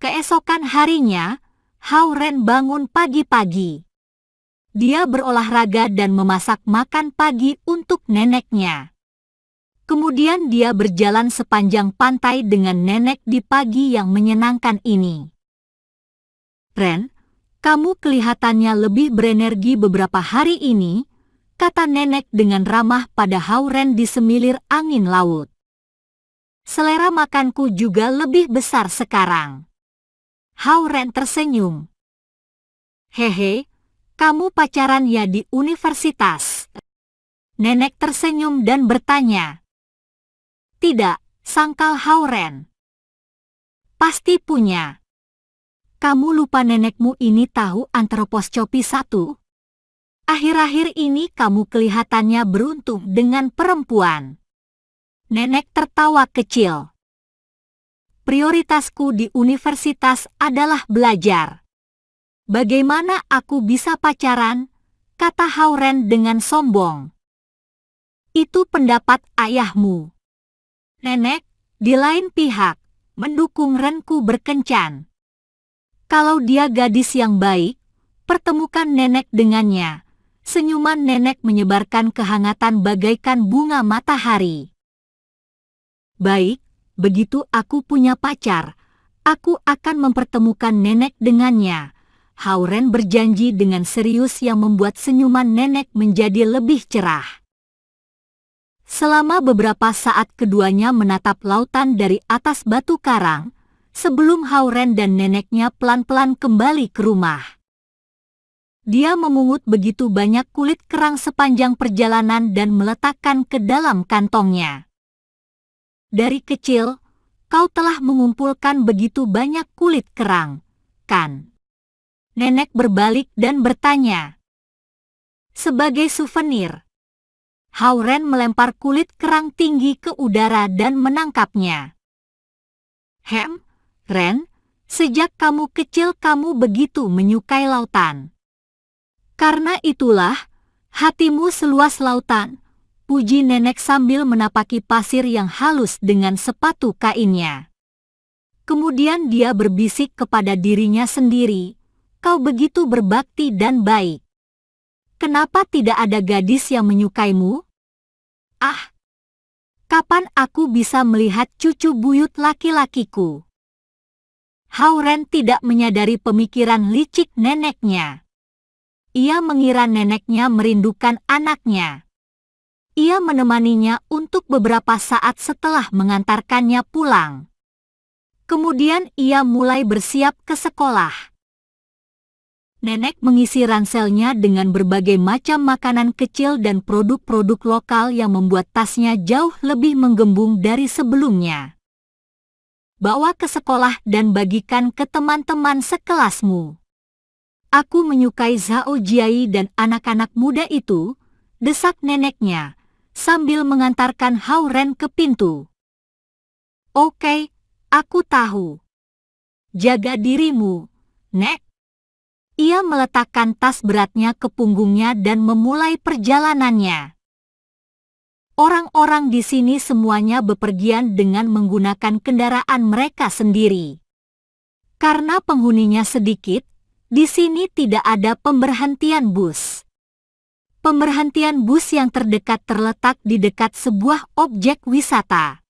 Keesokan harinya, Hao-Ren bangun pagi-pagi. Dia berolahraga dan memasak makan pagi untuk neneknya. Kemudian dia berjalan sepanjang pantai dengan nenek di pagi yang menyenangkan ini. "Ren, kamu kelihatannya lebih berenergi beberapa hari ini," kata nenek dengan ramah pada Hao-Ren di semilir angin laut. "Selera makanku juga lebih besar sekarang." Hao-Ren tersenyum. "Hehe, kamu pacaran ya di universitas?" Nenek tersenyum dan bertanya. "Tidak," sangkal Hao-Ren. "Pasti punya. Kamu lupa nenekmu ini tahu antroposcopy 1? Akhir-akhir ini kamu kelihatannya beruntung dengan perempuan." Nenek tertawa kecil. "Prioritasku di universitas adalah belajar. Bagaimana aku bisa pacaran?" kata Hao-Ren dengan sombong. "Itu pendapat ayahmu." Nenek, di lain pihak, mendukung Renku berkencan. "Kalau dia gadis yang baik, pertemukan nenek dengannya." Senyuman nenek menyebarkan kehangatan bagaikan bunga matahari. "Baik, begitu aku punya pacar, aku akan mempertemukan nenek dengannya." Hao-Ren berjanji dengan serius yang membuat senyuman nenek menjadi lebih cerah. Selama beberapa saat keduanya menatap lautan dari atas batu karang, sebelum Hao-Ren dan neneknya pelan-pelan kembali ke rumah. Dia memungut begitu banyak kulit kerang sepanjang perjalanan dan meletakkan ke dalam kantongnya. "Dari kecil, kau telah mengumpulkan begitu banyak kulit kerang, kan?" Nenek berbalik dan bertanya. "Sebagai souvenir." Hao-Ren melempar kulit kerang tinggi ke udara dan menangkapnya. Ren, sejak kamu kecil kamu begitu menyukai lautan. Karena itulah, hatimu seluas lautan," puji nenek sambil menapaki pasir yang halus dengan sepatu kainnya. Kemudian dia berbisik kepada dirinya sendiri, "Kau begitu berbakti dan baik. Kenapa tidak ada gadis yang menyukaimu? Ah, kapan aku bisa melihat cucu buyut laki-lakiku?" Hao-Ren tidak menyadari pemikiran licik neneknya. Ia mengira neneknya merindukan anaknya. Ia menemaninya untuk beberapa saat setelah mengantarkannya pulang. Kemudian ia mulai bersiap ke sekolah. Nenek mengisi ranselnya dengan berbagai macam makanan kecil dan produk-produk lokal yang membuat tasnya jauh lebih menggembung dari sebelumnya. "Bawa ke sekolah dan bagikan ke teman-teman sekelasmu. Aku menyukai Zhao Jiai dan anak-anak muda itu," desak neneknya, sambil mengantarkan Hao-Ren ke pintu. "Oke, aku tahu. Jaga dirimu, Nek." Ia meletakkan tas beratnya ke punggungnya dan memulai perjalanannya. Orang-orang di sini semuanya bepergian dengan menggunakan kendaraan mereka sendiri. Karena penghuninya sedikit, di sini tidak ada pemberhentian bus. Pemberhentian bus yang terdekat terletak di dekat sebuah objek wisata.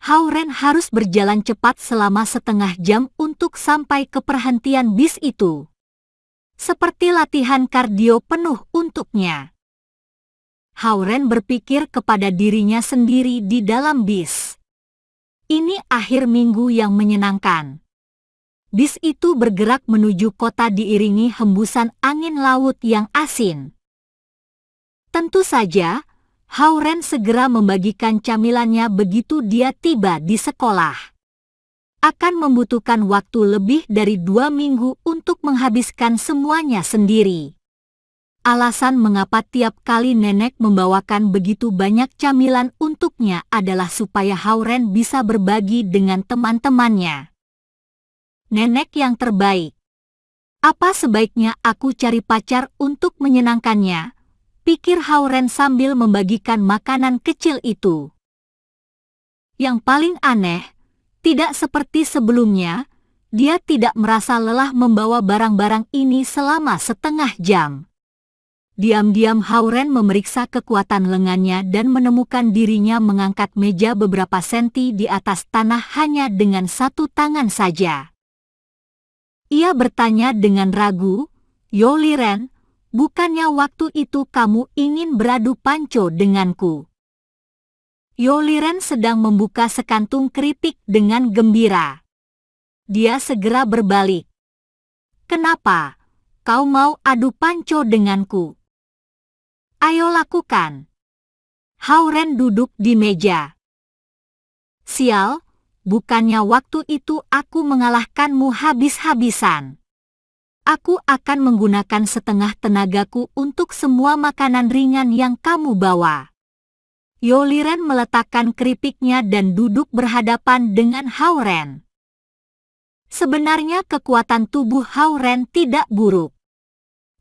Hao-Ren harus berjalan cepat selama setengah jam untuk sampai ke perhentian bis itu. Seperti latihan kardio penuh untuknya. Hao-Ren berpikir kepada dirinya sendiri di dalam bis. Ini akhir minggu yang menyenangkan. Bis itu bergerak menuju kota diiringi hembusan angin laut yang asin. Tentu saja, Hao-Ren segera membagikan camilannya begitu dia tiba di sekolah. Akan membutuhkan waktu lebih dari 2 minggu untuk menghabiskan semuanya sendiri. Alasan mengapa tiap kali nenek membawakan begitu banyak camilan untuknya adalah supaya Hao-Ren bisa berbagi dengan teman-temannya. "Nenek yang terbaik. Apa sebaiknya aku cari pacar untuk menyenangkannya?" pikir Hao-Ren sambil membagikan makanan kecil itu. Yang paling aneh, tidak seperti sebelumnya, dia tidak merasa lelah membawa barang-barang ini selama setengah jam. Diam-diam Hauren memeriksa kekuatan lengannya dan menemukan dirinya mengangkat meja beberapa senti di atas tanah hanya dengan satu tangan saja. Ia bertanya dengan ragu, "Yoliren, bukannya waktu itu kamu ingin beradu panco denganku?" Yoliren sedang membuka sekantung keripik dengan gembira. Dia segera berbalik. "Kenapa? Kau mau adu panco denganku? Ayo lakukan." Hauren duduk di meja. "Sial, bukannya waktu itu aku mengalahkanmu habis-habisan. Aku akan menggunakan setengah tenagaku untuk semua makanan ringan yang kamu bawa." Yoliren meletakkan keripiknya dan duduk berhadapan dengan Hauren. Sebenarnya kekuatan tubuh Hauren tidak buruk.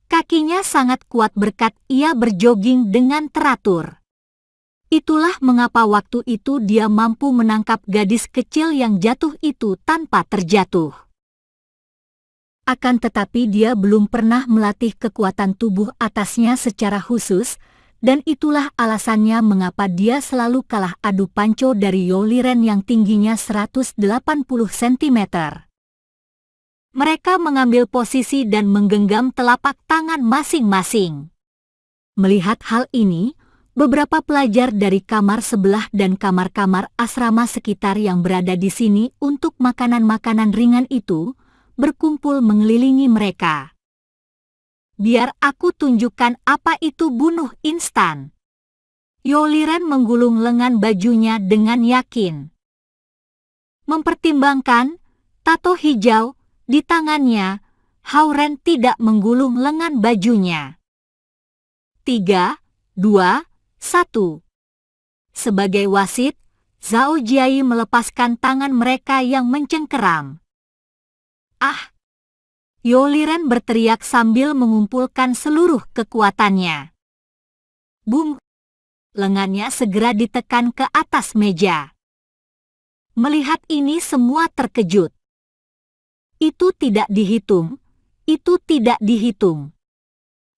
Kakinya sangat kuat berkat ia berjoging dengan teratur. Itulah mengapa waktu itu dia mampu menangkap gadis kecil yang jatuh itu tanpa terjatuh. Akan tetapi dia belum pernah melatih kekuatan tubuh atasnya secara khusus, dan itulah alasannya mengapa dia selalu kalah adu panco dari Yoliren yang tingginya 180 cm. Mereka mengambil posisi dan menggenggam telapak tangan masing-masing. Melihat hal ini, beberapa pelajar dari kamar sebelah dan kamar-kamar asrama sekitar yang berada di sini untuk makanan-makanan ringan itu, berkumpul mengelilingi mereka. "Biar aku tunjukkan apa itu bunuh instan." Yoliren menggulung lengan bajunya dengan yakin. Mempertimbangkan tato hijau di tangannya, Hauren tidak menggulung lengan bajunya. 3, 2, 1. Sebagai wasit, Zhao Jiai melepaskan tangan mereka yang mencengkeram. "Ah!" Yoliren berteriak sambil mengumpulkan seluruh kekuatannya. Bum! Lengannya segera ditekan ke atas meja. Melihat ini semua terkejut. "Itu tidak dihitung, itu tidak dihitung.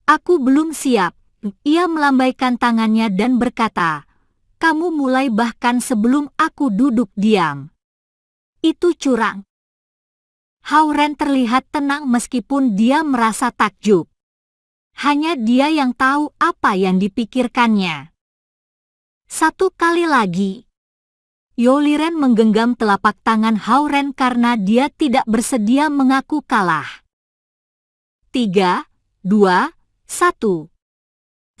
Aku belum siap." Ia melambaikan tangannya dan berkata, "Kamu mulai bahkan sebelum aku duduk diam. Itu curang." Hauren terlihat tenang meskipun dia merasa takjub. Hanya dia yang tahu apa yang dipikirkannya. Satu kali lagi. Yoliren menggenggam telapak tangan Hauren karena dia tidak bersedia mengaku kalah. 3, 2, 1.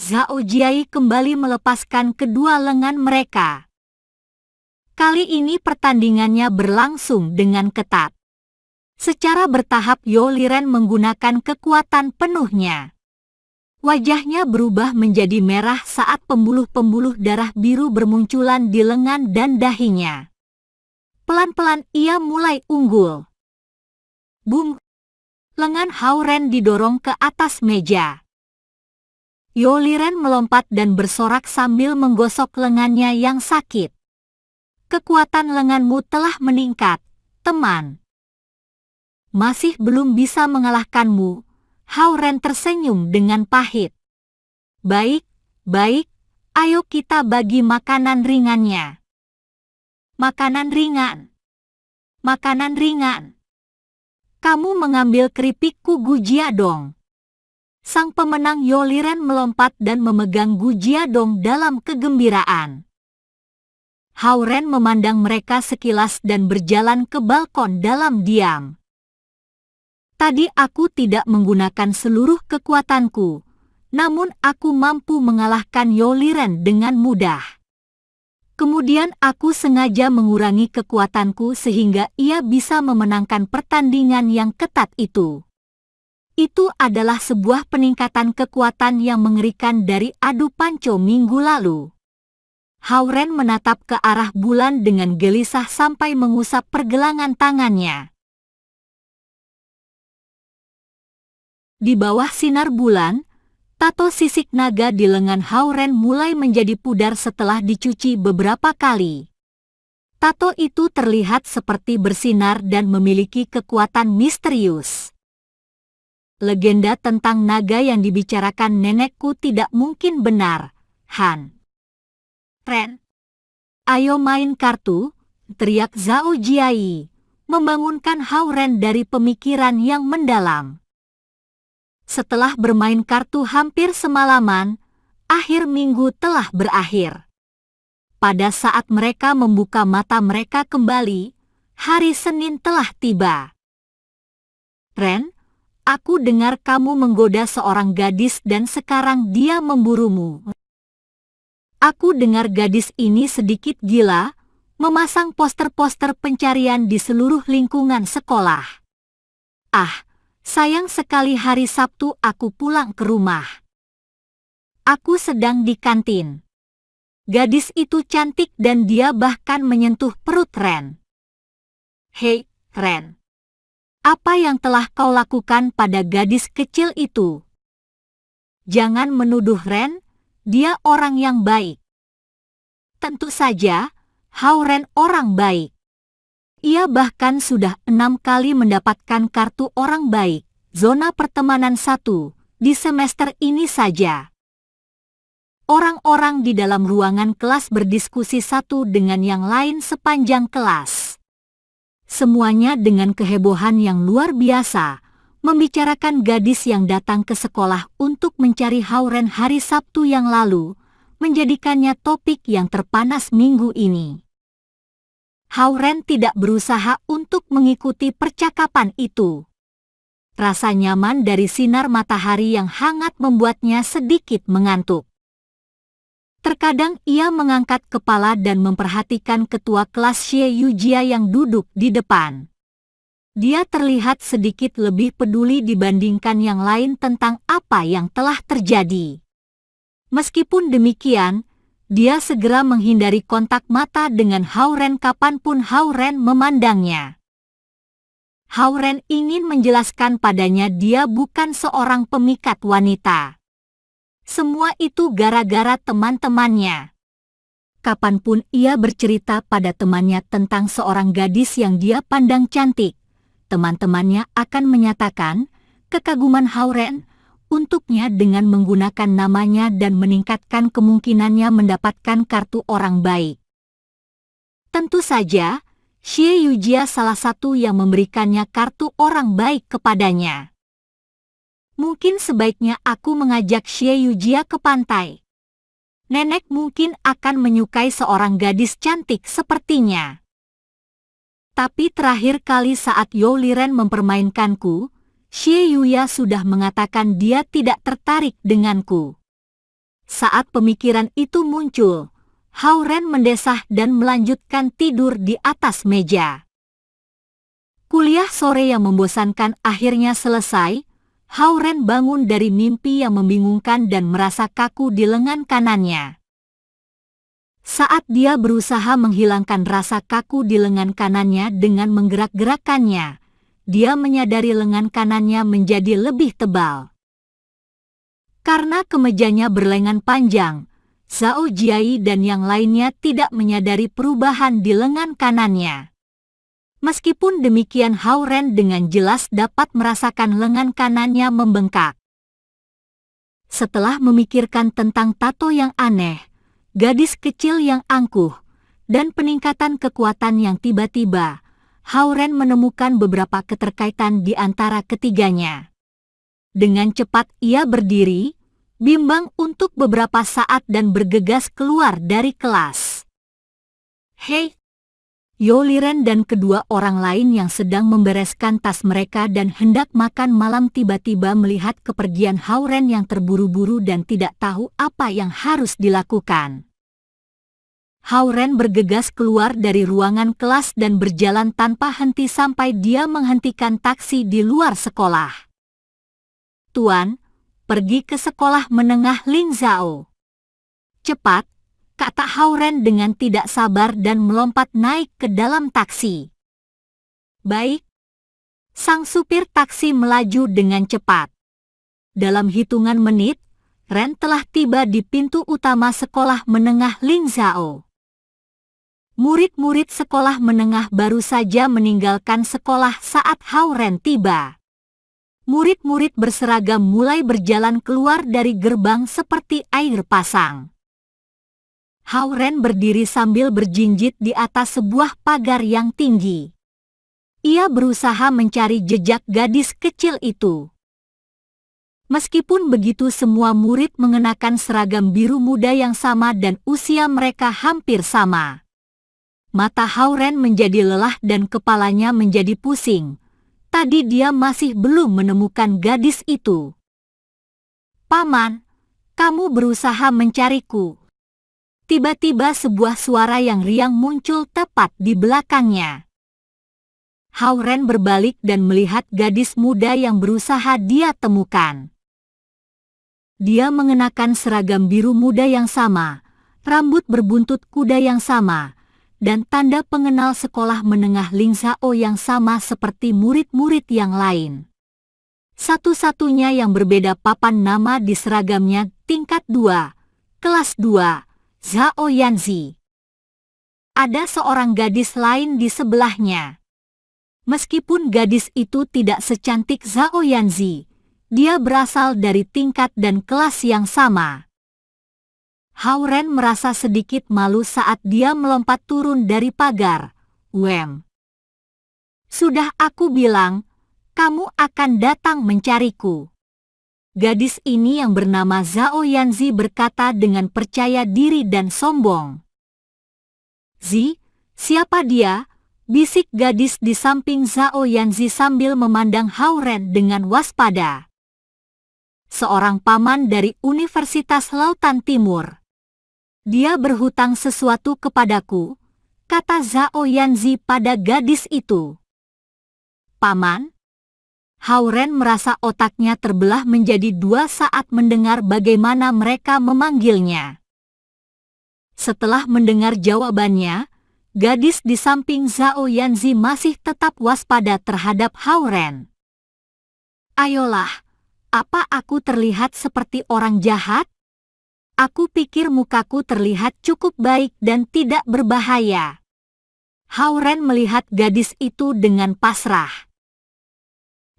Zhao Jiai kembali melepaskan kedua lengan mereka. Kali ini pertandingannya berlangsung dengan ketat. Secara bertahap Yoliren menggunakan kekuatan penuhnya. Wajahnya berubah menjadi merah saat pembuluh-pembuluh darah biru bermunculan di lengan dan dahinya. Pelan-pelan ia mulai unggul. Bum! Lengan Hauren didorong ke atas meja. Yoliren melompat dan bersorak sambil menggosok lengannya yang sakit. "Kekuatan lenganmu telah meningkat, teman." "Masih belum bisa mengalahkanmu." Hauren tersenyum dengan pahit. Baik, ayo kita bagi makanan ringannya." "Makanan ringan? Makanan ringan? Kamu mengambil keripikku Gujia dong." Sang pemenang Yoliren melompat dan memegang Gujia dong dalam kegembiraan. Hauren memandang mereka sekilas dan berjalan ke balkon dalam diam. "Tadi aku tidak menggunakan seluruh kekuatanku, namun aku mampu mengalahkan Yoliren dengan mudah. Kemudian aku sengaja mengurangi kekuatanku sehingga ia bisa memenangkan pertandingan yang ketat itu. Itu adalah sebuah peningkatan kekuatan yang mengerikan dari adu panco minggu lalu." Hauren menatap ke arah bulan dengan gelisah sampai mengusap pergelangan tangannya. Di bawah sinar bulan, tato sisik naga di lengan Hauren mulai menjadi pudar setelah dicuci beberapa kali. Tato itu terlihat seperti bersinar dan memiliki kekuatan misterius. Legenda tentang naga yang dibicarakan nenekku tidak mungkin benar, Han. Ren, ayo main kartu, teriak Zhao Jiai, membangunkan Hao Ren dari pemikiran yang mendalam. Setelah bermain kartu hampir semalaman, akhir minggu telah berakhir. Pada saat mereka membuka mata mereka kembali, hari Senin telah tiba. Ren, aku dengar kamu menggoda seorang gadis dan sekarang dia memburumu. Aku dengar gadis ini sedikit gila, memasang poster-poster pencarian di seluruh lingkungan sekolah. Ah, sayang sekali hari Sabtu aku pulang ke rumah. Aku sedang di kantin. Gadis itu cantik dan dia bahkan menyentuh perut Ren. Hei, Ren. Apa yang telah kau lakukan pada gadis kecil itu? Jangan menuduh Ren, dia orang yang baik. Tentu saja, Hao Ren orang baik. Ia bahkan sudah 6 kali mendapatkan kartu orang baik, zona pertemanan 1, di semester ini saja. Orang-orang di dalam ruangan kelas berdiskusi satu dengan yang lain sepanjang kelas. Semuanya dengan kehebohan yang luar biasa, membicarakan gadis yang datang ke sekolah untuk mencari Hao Ren hari Sabtu yang lalu, menjadikannya topik yang terpanas minggu ini. Hao Ren tidak berusaha untuk mengikuti percakapan itu. Rasa nyaman dari sinar matahari yang hangat membuatnya sedikit mengantuk. Terkadang ia mengangkat kepala dan memperhatikan ketua kelas Xie Yujia yang duduk di depan. Dia terlihat sedikit lebih peduli dibandingkan yang lain tentang apa yang telah terjadi. Meskipun demikian, dia segera menghindari kontak mata dengan Hao Ren kapanpun Hao Ren memandangnya. Hao Ren ingin menjelaskan padanya dia bukan seorang pemikat wanita. Semua itu gara-gara teman-temannya. Kapanpun ia bercerita pada temannya tentang seorang gadis yang dia pandang cantik, teman-temannya akan menyatakan kekaguman Hao Ren untuknya dengan menggunakan namanya dan meningkatkan kemungkinannya mendapatkan kartu orang baik. Tentu saja, Xie Yujia salah satu yang memberikannya kartu orang baik kepadanya. Mungkin sebaiknya aku mengajak Xie Yujia ke pantai. Nenek mungkin akan menyukai seorang gadis cantik sepertinya. Tapi terakhir kali saat You Liren mempermainkanku, Xie Yuya sudah mengatakan dia tidak tertarik denganku. Saat pemikiran itu muncul, Hao Ren mendesah dan melanjutkan tidur di atas meja. Kuliah sore yang membosankan akhirnya selesai. Hao Ren bangun dari mimpi yang membingungkan dan merasa kaku di lengan kanannya. Saat dia berusaha menghilangkan rasa kaku di lengan kanannya dengan menggerak-gerakkannya, dia menyadari lengan kanannya menjadi lebih tebal. Karena kemejanya berlengan panjang, Zhao Jiai dan yang lainnya tidak menyadari perubahan di lengan kanannya. Meskipun demikian Hao Ren dengan jelas dapat merasakan lengan kanannya membengkak. Setelah memikirkan tentang tato yang aneh, gadis kecil yang angkuh, dan peningkatan kekuatan yang tiba-tiba, Hao Ren menemukan beberapa keterkaitan di antara ketiganya. Dengan cepat ia berdiri, bimbang untuk beberapa saat dan bergegas keluar dari kelas. Hei! You Liren dan kedua orang lain yang sedang membereskan tas mereka dan hendak makan malam tiba-tiba melihat kepergian Hao Ren yang terburu-buru dan tidak tahu apa yang harus dilakukan. Hao Ren bergegas keluar dari ruangan kelas dan berjalan tanpa henti sampai dia menghentikan taksi di luar sekolah. Tuan, pergi ke sekolah menengah Ling Zhao. Cepat, kata Hao Ren dengan tidak sabar dan melompat naik ke dalam taksi. Baik. Sang supir taksi melaju dengan cepat. Dalam hitungan menit, Ren telah tiba di pintu utama sekolah menengah Ling Zhao. Murid-murid sekolah menengah baru saja meninggalkan sekolah saat Hauren tiba. Murid-murid berseragam mulai berjalan keluar dari gerbang seperti air pasang. Hauren berdiri sambil berjinjit di atas sebuah pagar yang tinggi. Ia berusaha mencari jejak gadis kecil itu. Meskipun begitu, semua murid mengenakan seragam biru muda yang sama dan usia mereka hampir sama. Mata Hauren menjadi lelah dan kepalanya menjadi pusing. Tadi dia masih belum menemukan gadis itu. "Paman, kamu berusaha mencariku." Tiba-tiba sebuah suara yang riang muncul tepat di belakangnya. Hauren berbalik dan melihat gadis muda yang berusaha dia temukan. Dia mengenakan seragam biru muda yang sama, rambut berbuntut kuda yang sama, dan tanda pengenal sekolah menengah Lingzhao yang sama seperti murid-murid yang lain. Satu-satunya yang berbeda papan nama di seragamnya tingkat 2, kelas 2, Zhao Yanzi. Ada seorang gadis lain di sebelahnya. Meskipun gadis itu tidak secantik Zhao Yanzi, dia berasal dari tingkat dan kelas yang sama. Hauren merasa sedikit malu saat dia melompat turun dari pagar. "Sudah aku bilang, kamu akan datang mencariku." Gadis ini yang bernama Zhao Yanzi berkata dengan percaya diri dan sombong. "Zi, siapa dia?" bisik gadis di samping Zhao Yanzi sambil memandang Hauren dengan waspada. "Seorang paman dari Universitas Lautan Timur. Dia berhutang sesuatu kepadaku," kata Zhao Yanzi pada gadis itu. "Paman?" Hauren merasa otaknya terbelah menjadi dua saat mendengar bagaimana mereka memanggilnya. Setelah mendengar jawabannya, gadis di samping Zhao Yanzi masih tetap waspada terhadap Hauren. "Ayolah, apa aku terlihat seperti orang jahat? Aku pikir mukaku terlihat cukup baik dan tidak berbahaya." Hauren melihat gadis itu dengan pasrah.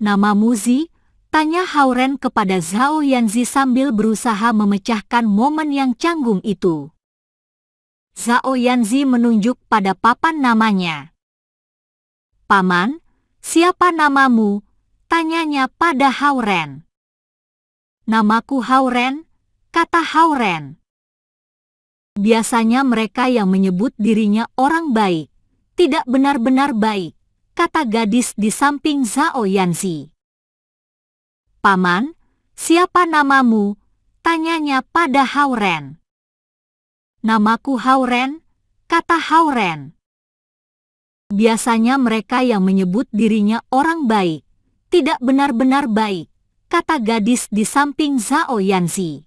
"Namamu Zi?" tanya Hauren kepada Zhao Yanzi sambil berusaha memecahkan momen yang canggung itu. Zhao Yanzi menunjuk pada papan namanya. "Paman, siapa namamu?" tanyanya pada Hauren. "Namaku Hauren," kata Hauren. "Biasanya mereka yang menyebut dirinya orang baik, tidak benar-benar baik," kata gadis di samping Zhao Yanzi. "Paman, siapa namamu?" tanyanya pada Hauren. "Namaku Hauren," kata Hauren. "Biasanya mereka yang menyebut dirinya orang baik, tidak benar-benar baik," kata gadis di samping Zhao Yanzi.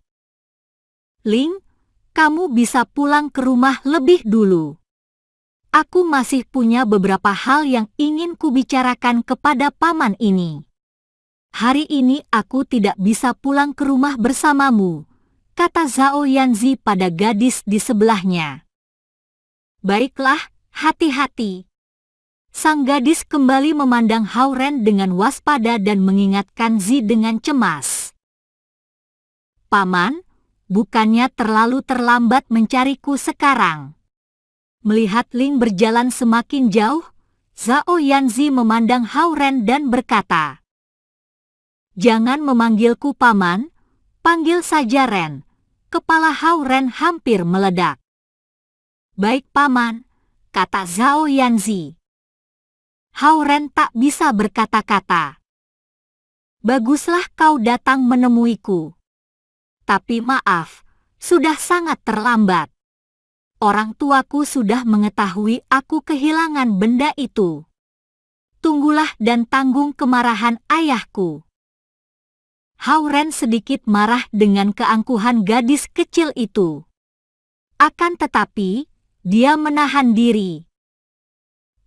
"Ling, kamu bisa pulang ke rumah lebih dulu. Aku masih punya beberapa hal yang ingin kubicarakan kepada paman ini. Hari ini aku tidak bisa pulang ke rumah bersamamu," kata Zhao Yanzi pada gadis di sebelahnya. "Baiklah, hati-hati." Sang gadis kembali memandang Hauren dengan waspada dan mengingatkan Zi dengan cemas. "Paman, bukannya terlalu terlambat mencariku sekarang?" Melihat Ling berjalan semakin jauh, Zhao Yanzi memandang Hauren dan berkata, "Jangan memanggilku paman, panggil saja Ren." Kepala Hauren hampir meledak. "Baik paman," kata Zhao Yanzi. Hauren tak bisa berkata-kata. "Baguslah kau datang menemuiku. Tapi maaf, sudah sangat terlambat. Orang tuaku sudah mengetahui aku kehilangan benda itu. Tunggulah dan tanggung kemarahan ayahku." Hauren sedikit marah dengan keangkuhan gadis kecil itu. Akan tetapi, dia menahan diri.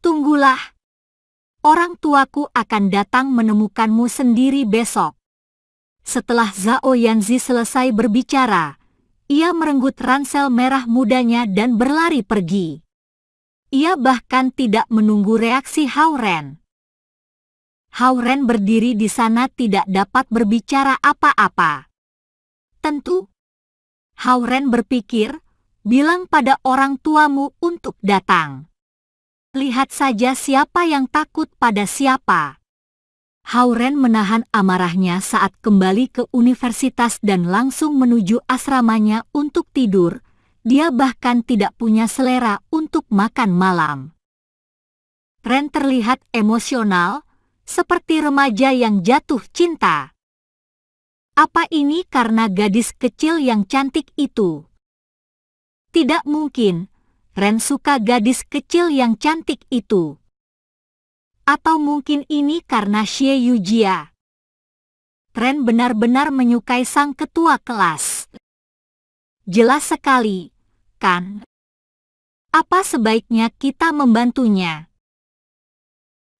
"Tunggulah. Orang tuaku akan datang menemukanmu sendiri besok." Setelah Zhao Yanzi selesai berbicara, ia merenggut ransel merah mudanya dan berlari pergi. Ia bahkan tidak menunggu reaksi Hao-Ren. Hao-Ren berdiri di sana tidak dapat berbicara apa-apa. Tentu, Hao-Ren berpikir, bilang pada orang tuamu untuk datang. Lihat saja siapa yang takut pada siapa. Hao-Ren menahan amarahnya saat kembali ke universitas dan langsung menuju asramanya untuk tidur. Dia bahkan tidak punya selera untuk makan malam. Ren terlihat emosional, seperti remaja yang jatuh cinta. Apa ini karena gadis kecil yang cantik itu? Tidak mungkin, Ren suka gadis kecil yang cantik itu. Atau mungkin ini karena Xie Yujia. Ren benar-benar menyukai sang ketua kelas. Jelas sekali, kan? Apa sebaiknya kita membantunya?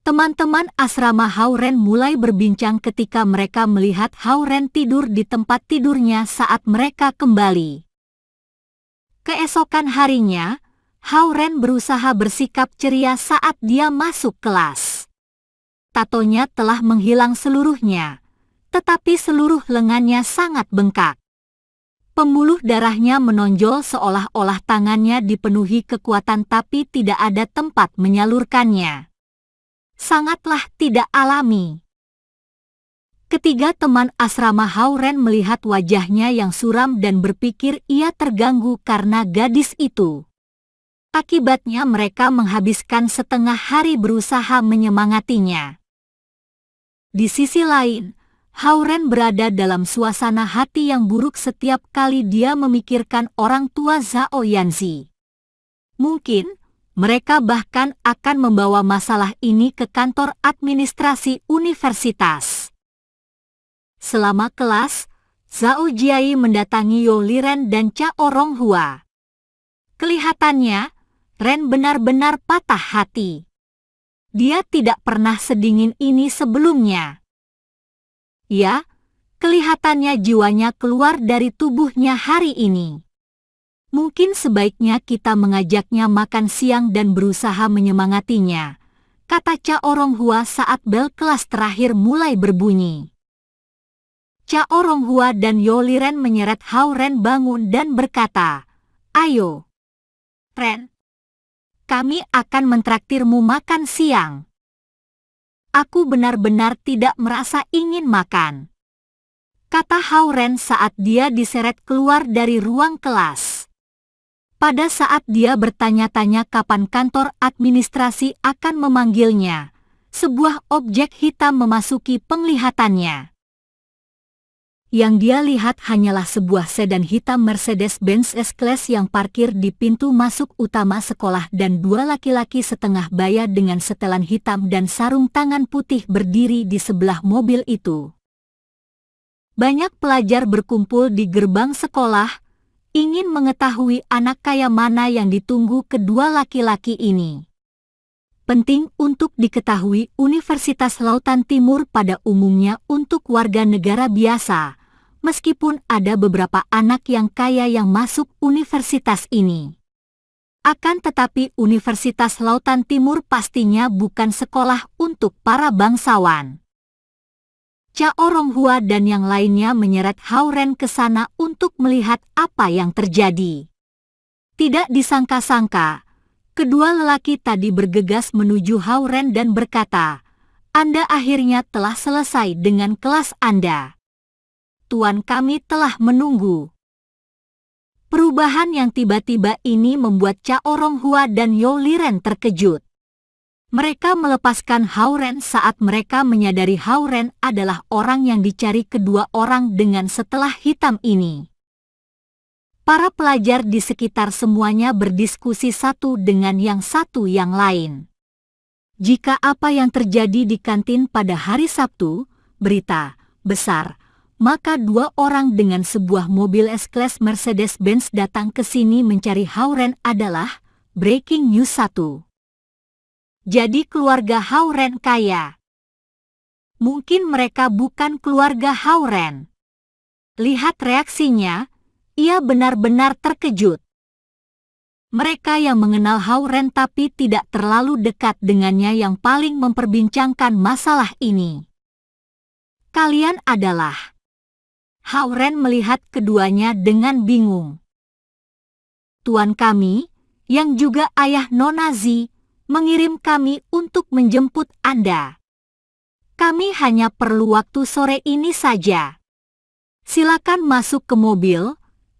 Teman-teman asrama Hao-Ren mulai berbincang ketika mereka melihat Hao-Ren tidur di tempat tidurnya saat mereka kembali. Keesokan harinya, Hao-Ren berusaha bersikap ceria saat dia masuk kelas. Tatonya telah menghilang seluruhnya, tetapi seluruh lengannya sangat bengkak. Pembuluh darahnya menonjol seolah-olah tangannya dipenuhi kekuatan tapi tidak ada tempat menyalurkannya. Sangatlah tidak alami. Ketiga teman asrama Hao-Ren melihat wajahnya yang suram dan berpikir ia terganggu karena gadis itu. Akibatnya mereka menghabiskan setengah hari berusaha menyemangatinya. Di sisi lain, Hao-Ren berada dalam suasana hati yang buruk setiap kali dia memikirkan orang tua Zhao Yanzi. Mungkin, mereka bahkan akan membawa masalah ini ke kantor administrasi universitas. Selama kelas, Zhao Jiai mendatangi You Liren dan Cha Oronghua. Kelihatannya, Ren benar-benar patah hati. Dia tidak pernah sedingin ini sebelumnya. Ya, kelihatannya jiwanya keluar dari tubuhnya hari ini. Mungkin sebaiknya kita mengajaknya makan siang dan berusaha menyemangatinya, kata Cha Oronghua saat bel kelas terakhir mulai berbunyi. Cha Oronghua dan You Liren menyeret Hao-Ren bangun dan berkata, "Ayo, Ren. Kami akan mentraktirmu makan siang." "Aku benar-benar tidak merasa ingin makan," kata Hao-Ren saat dia diseret keluar dari ruang kelas. Pada saat dia bertanya-tanya kapan kantor administrasi akan memanggilnya, sebuah objek hitam memasuki penglihatannya. Yang dia lihat hanyalah sebuah sedan hitam Mercedes-Benz S-Class yang parkir di pintu masuk utama sekolah dan dua laki-laki setengah baya dengan setelan hitam dan sarung tangan putih berdiri di sebelah mobil itu. Banyak pelajar berkumpul di gerbang sekolah, ingin mengetahui anak kaya mana yang ditunggu kedua laki-laki ini. Penting untuk diketahui Universitas Lautan Timur pada umumnya untuk warga negara biasa, meskipun ada beberapa anak yang kaya yang masuk universitas ini. Akan tetapi Universitas Lautan Timur pastinya bukan sekolah untuk para bangsawan. Cha Oronghua dan yang lainnya menyeret Hao-Ren ke sana untuk melihat apa yang terjadi. Tidak disangka-sangka, kedua lelaki tadi bergegas menuju Hao-Ren dan berkata, "Anda akhirnya telah selesai dengan kelas Anda. Tuan kami telah menunggu." Perubahan yang tiba-tiba ini membuat Cha Oronghua dan You Liren terkejut. Mereka melepaskan Hao-Ren saat mereka menyadari Hao-Ren adalah orang yang dicari kedua orang dengan setelah hitam ini. Para pelajar di sekitar semuanya berdiskusi satu dengan yang satu yang lain. Jika apa yang terjadi di kantin pada hari Sabtu, berita besar, maka dua orang dengan sebuah mobil S-Class Mercedes-Benz datang ke sini mencari Hao-Ren adalah breaking news 1. Jadi keluarga Hao-Ren kaya. Mungkin mereka bukan keluarga Hao-Ren. Lihat reaksinya, ia benar-benar terkejut. Mereka yang mengenal Hauren tapi tidak terlalu dekat dengannya yang paling memperbincangkan masalah ini. Kalian adalah... Hauren melihat keduanya dengan bingung. Tuan kami, yang juga ayah Nona Zi, mengirim kami untuk menjemput Anda. Kami hanya perlu waktu sore ini saja. Silakan masuk ke mobil.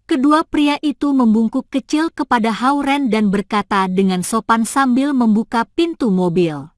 Kedua pria itu membungkuk kecil kepada Hauren dan berkata dengan sopan sambil membuka pintu mobil.